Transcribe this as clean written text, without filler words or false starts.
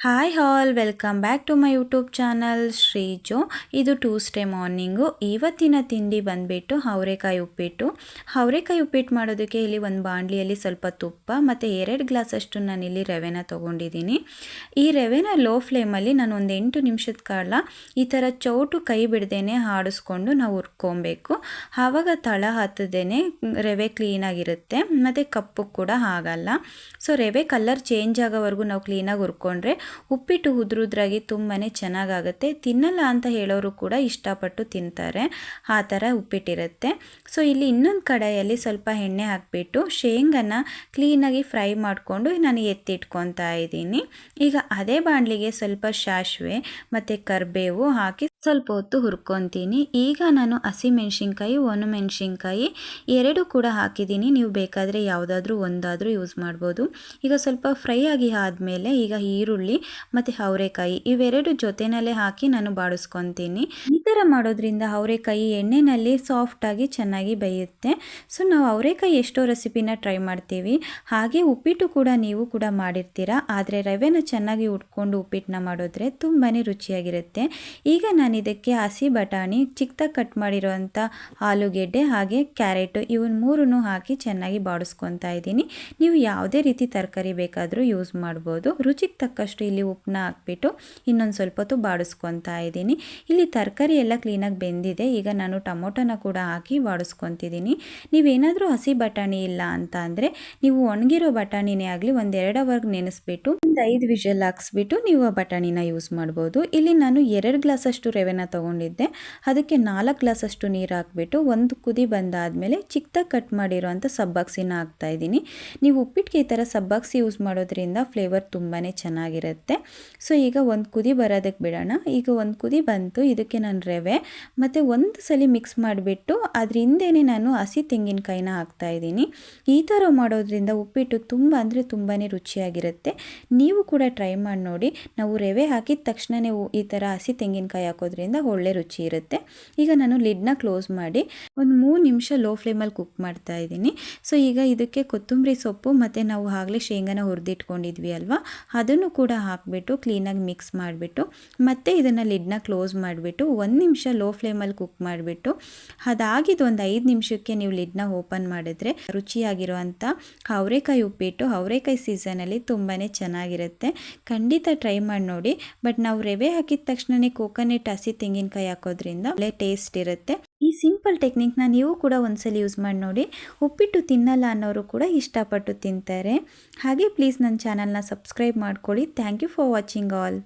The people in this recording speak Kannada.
Hi all, welcome back to my YouTube channel Sriju. ಇದು ಟ್ಯೂಸ್ಡೇ ಮಾರ್ನಿಂಗು. ಇವತ್ತಿನ ತಿಂಡಿ ಬಂದುಬಿಟ್ಟು ಅವರೆಕಾಯಿ ಉಪ್ಪಿಟ್ಟು. ಅವರೆಕಾಯಿ ಉಪ್ಪಿಟ್ಟು ಮಾಡೋದಕ್ಕೆ ಇಲ್ಲಿ ಒಂದು ಬಾಣಲಿಯಲ್ಲಿ ಸ್ವಲ್ಪ ತುಪ್ಪ ಮತ್ತು 2 ಗ್ಲಾಸಷ್ಟು ನಾನಿಲ್ಲಿ ರವೆನ ತೊಗೊಂಡಿದ್ದೀನಿ. ಈ ರವೆನ ಲೋ ಫ್ಲೇಮಲ್ಲಿ ನಾನು ಒಂದು 8 ನಿಮಿಷದ ಕಾಲ ಈ ಥರ ಚೌಟು ಕೈ ಬಿಡ್ದೇನೆ ಆಡಿಸ್ಕೊಂಡು ನಾವು ಹುರ್ಕೊಬೇಕು. ಆವಾಗ ತಳ ಹತ್ತದೇನೆ ರವೆ ಕ್ಲೀನಾಗಿರುತ್ತೆ ಮತ್ತು ಕಪ್ಪು ಕೂಡ ಆಗಲ್ಲ. ಸೊ ರವೆ ಕಲರ್ ಚೇಂಜ್ ಆಗೋವರೆಗೂ ನಾವು ಕ್ಲೀನಾಗಿ ಹುರ್ಕೊಂಡ್ರೆ ಉಪ್ಪಿಟ್ಟು ಉದ್ರುದ್ರಾಗಿ ತುಂಬಾ ಚೆನ್ನಾಗಾಗುತ್ತೆ. ತಿನ್ನಲ್ಲ ಅಂತ ಹೇಳೋರು ಕೂಡ ಇಷ್ಟಪಟ್ಟು ತಿಂತಾರೆ. ಆ ಥರ ಉಪ್ಪಿಟ್ಟಿರುತ್ತೆ. ಸೊ ಇಲ್ಲಿ ಇನ್ನೊಂದು ಕಡಾಯಲ್ಲಿ ಸ್ವಲ್ಪ ಎಣ್ಣೆ ಹಾಕಿಬಿಟ್ಟು ಶೇಂಗಾನ ಕ್ಲೀನಾಗಿ ಫ್ರೈ ಮಾಡಿಕೊಂಡು ನಾನು ಎತ್ತಿಟ್ಕೊತಾ ಇದ್ದೀನಿ. ಈಗ ಅದೇ ಬಾಣಲಿಗೆ ಸ್ವಲ್ಪ ಸಾಸಿವೆ ಮತ್ತು ಕರಿಬೇವು ಹಾಕಿ ಸ್ವಲ್ಪ ಹೊತ್ತು ಹುರ್ಕೊತೀನಿ. ಈಗ ನಾನು ಹಸಿಮೆಣ್ಸಿನ್ಕಾಯಿ, ಒಣಮೆಣ್ಸಿನ್ಕಾಯಿ 2 ಕೂಡ ಹಾಕಿದ್ದೀನಿ. ನೀವು ಬೇಕಾದರೆ ಯಾವುದಾದ್ರೂ ಒಂದಾದರೂ ಯೂಸ್ ಮಾಡ್ಬೋದು. ಈಗ ಸ್ವಲ್ಪ ಫ್ರೈ ಆಗಿ ಆದಮೇಲೆ ಈಗ ಈರುಳ್ಳಿ ಮತ್ತು ಅವರೆಕಾಯಿ ಇವೆರಡು ಜೊತೆಯಲ್ಲೇ ಹಾಕಿ ನಾನು ಬಾಡಿಸ್ಕೊತೀನಿ. ಈ ಥರ ಮಾಡೋದ್ರಿಂದ ಅವರೆಕಾಯಿ ಎಣ್ಣೆಯಲ್ಲಿ ಸಾಫ್ಟಾಗಿ ಚೆನ್ನಾಗಿ ಬೇಯುತ್ತೆ. ಸೊ ನಾವು ಅವರೆಕಾಯಿ ಎಷ್ಟೋ ರೆಸಿಪಿನ ಟ್ರೈ ಮಾಡ್ತೀವಿ, ಹಾಗೆ ಉಪ್ಪಿಟ್ಟು ಕೂಡ ನೀವು ಕೂಡ ಮಾಡಿರ್ತೀರ. ಆದರೆ ರವೆನ ಚೆನ್ನಾಗಿ ಉಟ್ಕೊಂಡು ಉಪ್ಪಿಟ್ಟನ್ನ ಮಾಡಿದ್ರೆ ತುಂಬಾ ರುಚಿಯಾಗಿರುತ್ತೆ. ಈಗ ನಾನು ಇದಕ್ಕೆ ಹಸಿ ಬಟಾಣಿ, ಚಿಕ್ಕದಾಗಿ ಕಟ್ ಮಾಡಿರೋವಂಥ ಆಲೂಗೆಡ್ಡೆ ಹಾಗೆ ಕ್ಯಾರೆಟು ಇವನ್ನ 3 ಹಾಕಿ ಚೆನ್ನಾಗಿ ಬಾಡಿಸ್ಕೊತಾ ಇದ್ದೀನಿ. ನೀವು ಯಾವುದೇ ರೀತಿ ತರಕಾರಿ ಬೇಕಾದರೂ ಯೂಸ್ ಮಾಡ್ಬೋದು. ರುಚಿಗೆ ತಕ್ಕಷ್ಟು ಇಲ್ಲಿ ಉಪ್ಪನ್ನ ಹಾಕ್ಬಿಟ್ಟು ಇನ್ನೊಂದು ಸ್ವಲ್ಪ ಹೊತ್ತು ಬಾಡಿಸ್ಕೊತಾ ಇದ್ದೀನಿ. ಇಲ್ಲಿ ತರಕಾರಿ ಎಲ್ಲ ಕ್ಲೀನಾಗಿ ಬೆಂದಿದೆ. ಈಗ ನಾನು ಟೊಮೊಟೊನ ಕೂಡ ಹಾಕಿ ಬಾಡಿಸ್ಕೊತಿದ್ದೀನಿ. ನೀವೇನಾದರೂ ಹಸಿ ಬಟಾಣಿ ಇಲ್ಲ ಅಂತ ಅಂದರೆ ನೀವು ಒಣಗಿರೋ ಬಟಾಣಿನೇ ಆಗಲಿ 1-2 ಅವರ್ ನೆನೆಸ್ಬಿಟ್ಟು ಒಂದು 5 ವಿಷಲ್ ಹಾಕ್ಸ್ಬಿಟ್ಟು ನೀವು ಆ ಬಟಾಣಿನ ಯೂಸ್ ಮಾಡ್ಬೋದು. ಇಲ್ಲಿ ನಾನು 2 ಗ್ಲಾಸಷ್ಟು ರವೆನ ತೊಗೊಂಡಿದ್ದೆ. ಅದಕ್ಕೆ 4 ಗ್ಲಾಸಷ್ಟು ನೀರು ಹಾಕ್ಬಿಟ್ಟು ಒಂದು ಕುದಿ ಬಂದಾದಮೇಲೆ ಚಿಕ್ಕದಾಗಿ ಕಟ್ ಮಾಡಿರೋಂಥ ಸಬ್ಬಕ್ಸಿನ ಹಾಕ್ತಾಯಿದ್ದೀನಿ. ನೀವು ಉಪ್ಪಿಟ್ಟಿಗೆ ಈ ಥರ ಸಬ್ಬಕ್ಸಿ ಯೂಸ್ ಮಾಡೋದ್ರಿಂದ ಫ್ಲೇವರ್ ತುಂಬಾ ಚೆನ್ನಾಗಿರುತ್ತೆ. ಸೊ ಈಗ ಒಂದು ಕುದಿ ಬರೋದಕ್ಕೆ ಬಿಡೋಣ. ಈಗ ಒಂದು ಕುದಿ ಬಂತು. ಇದಕ್ಕೆ ನಾನು ರವೆ ಮತ್ತು ಒಂದು ಸಲ ಮಿಕ್ಸ್ ಮಾಡಿಬಿಟ್ಟು ಅದ್ರ ಹಿಂದೆಯೇ ನಾನು ಹಸಿ ತೆಂಗಿನಕಾಯಿನ ಹಾಕ್ತಾಯಿದ್ದೀನಿ. ಈ ಥರ ಮಾಡೋದ್ರಿಂದ ಉಪ್ಪಿಟ್ಟು ತುಂಬ ಅಂದರೆ ತುಂಬಾ ರುಚಿಯಾಗಿರುತ್ತೆ. ನೀವು ಕೂಡ ಟ್ರೈ ಮಾಡಿ ನೋಡಿ. ನಾವು ರವೆ ಹಾಕಿದ ತಕ್ಷಣವೇ ಈ ಥರ ಹಸಿ ತೆಂಗಿನಕಾಯಿ ಹಾಕೋದ್ರಿಂದ ಒಳ್ಳೆ ರುಚಿ ಇರುತ್ತೆ. ಈಗ ನಾನು ಲಿಡ್ನ ಕ್ಲೋಸ್ ಮಾಡಿ ಒಂದು 3 ನಿಮಿಷ ಲೋ ಫ್ಲೇಮಲ್ಲಿ ಕುಕ್ ಮಾಡ್ತಾ ಇದ್ದೀನಿ. ಸೊ ಈಗ ಇದಕ್ಕೆ ಕೊತ್ತಂಬರಿ ಸೊಪ್ಪು ಮತ್ತು ನಾವು ಆಗಲೇ ಶೇಂಗಾನ ಹುರಿದಿಟ್ಕೊಂಡಿದ್ವಿ ಅಲ್ವಾ, ಅದನ್ನು ಕೂಡ ಹಾಕಿಬಿಟ್ಟು ಕ್ಲೀನಾಗಿ ಮಿಕ್ಸ್ ಮಾಡಿಬಿಟ್ಟು ಮತ್ತೆ ಇದನ್ನು ಲಿಡ್ನ ಕ್ಲೋಸ್ ಮಾಡಿಬಿಟ್ಟು 1 ನಿಮಿಷ ಲೋ ಫ್ಲೇಮಲ್ಲಿ ಕುಕ್ ಮಾಡಿಬಿಟ್ಟು ಅದಾಗಿದ್ದು ಒಂದು 5 ನಿಮಿಷಕ್ಕೆ ನೀವು ಲಿಡ್ನ ಓಪನ್ ಮಾಡಿದ್ರೆ ರುಚಿಯಾಗಿರುವಂಥ ಅವರೆಕಾಯಿ ಉಪ್ಪಿಟ್ಟು ಅವರೆಕಾಯಿ ಸೀಸನಲ್ಲಿ ತುಂಬಾ ಚೆನ್ನಾಗಿರುತ್ತೆ. ಖಂಡಿತ ಟ್ರೈ ಮಾಡಿ ನೋಡಿ. ಬಟ್ ನಾವು ರವೆ ಹಾಕಿದ ತಕ್ಷಣವೇ ಕೋಕೋನಟ್ ಹಸಿ ತೆಂಗಿನಕಾಯಿ ಹಾಕೋದ್ರಿಂದ ಒಳ್ಳೆ ಟೇಸ್ಟ್ ಇರುತ್ತೆ. ಈ ಸಿಂಪಲ್ ಟೆಕ್ನಿಕ್ನ ನೀವು ಕೂಡ ಒಂದ್ಸಲ ಯೂಸ್ ಮಾಡಿ ನೋಡಿ. ಉಪ್ಪಿಟ್ಟು ತಿನ್ನಲ್ಲ ಅನ್ನೋರು ಕೂಡ ಇಷ್ಟಪಟ್ಟು ತಿಂತಾರೆ. ಹಾಗೆ ಪ್ಲೀಸ್ ನನ್ನ ಚಾನಲ್ನ ಸಬ್ಸ್ಕ್ರೈಬ್ ಮಾಡ್ಕೊಳ್ಳಿ. Thank you for watching all.